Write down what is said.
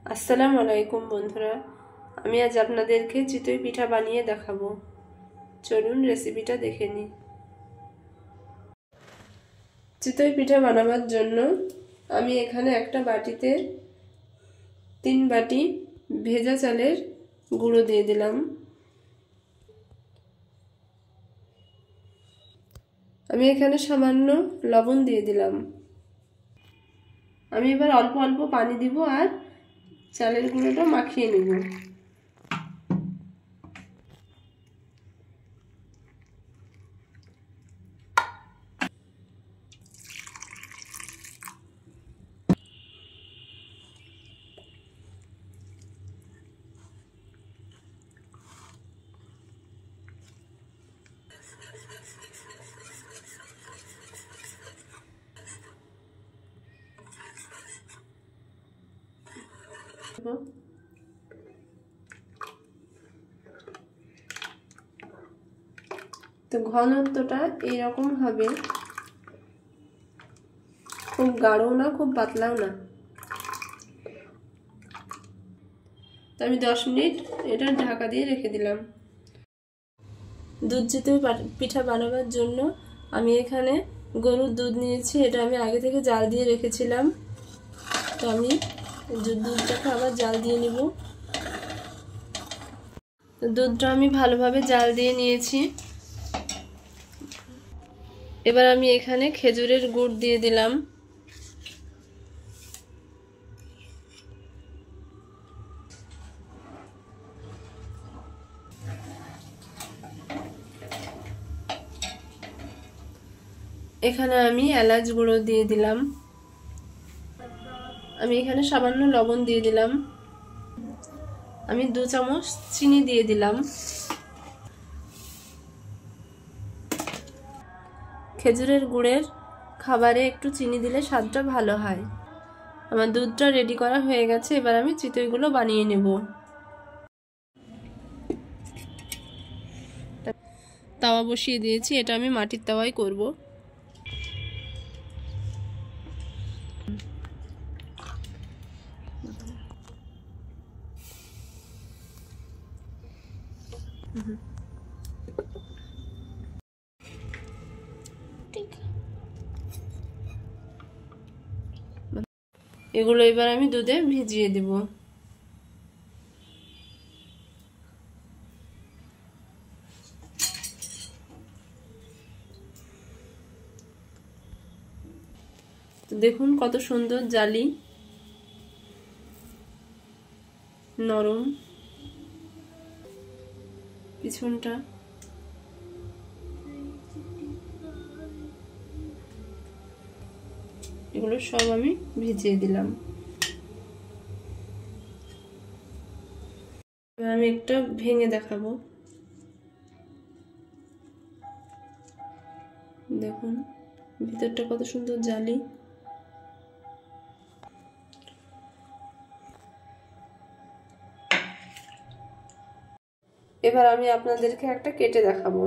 আসসালামু আলাইকুম বন্ধুরা, আমি আজ আপনাদেরকে চিতই পিঠা বানিয়ে দেখাবো। চলুন রেসিপিটা দেখে নিই। চিতই পিঠা বানাবার জন্য আমি এখানে একটা বাটিতে 3 বাটি ভেজা চালের গুঁড়ো দিয়ে দিলাম। আমি এখানে সামান্য লবণ দিয়ে দিলাম। আমি এবার অল্প অল্প পানি দিব আর চালের গুঁড়োটা মাখিয়ে নেব। তো ঘনত্বটা এইরকম হবে, খুব গাঢ়ও না খুব পাতলাও না। তো আমি 10 মিনিট এটা ঢাকা দিয়ে রেখে দিলাম। দুধ চিতই পিঠা বানাবার জন্য আমি এখানে গরুর দুধ নিয়েছি। এটা আমি আগে থেকে জাল দিয়ে রেখেছিলাম। তো আমি দুধটাকে আবার জাল দিয়ে নিব। দুধটা আমি ভালোভাবে জাল দিয়ে নিয়েছি। এবার আমি এখানে খেজুরের গুড় দিয়ে দিলাম। এখানে আমি এলাচ গুঁড়ো দিয়ে দিলাম। আমি এখানে সামান্য লবণ দিয়ে দিলাম। আমি 2 চামচ চিনি দিয়ে দিলাম। খেজুরের গুড়ের খাবারে একটু চিনি দিলে স্বাদটা ভালো হয়। আমার দুধটা রেডি করা হয়ে গেছে। এবার আমি চিতইগুলো বানিয়ে নেব। তাওয়া বসিয়ে দিয়েছি। এটা আমি মাটির তাওয়ায় করব। এগুলো এবার আমি দুধে ভিজিয়ে দেব। তো দেখুন কত সুন্দর জালি, নরম পিছনটা। এগুলো সব আমি ভিজিয়ে দিলাম। আমি একটা ভেঙে দেখাবো। দেখুন ভিতরটা কত সুন্দর জালি। এবার আমি আপনাদেরকে একটা কেটে দেখাবো।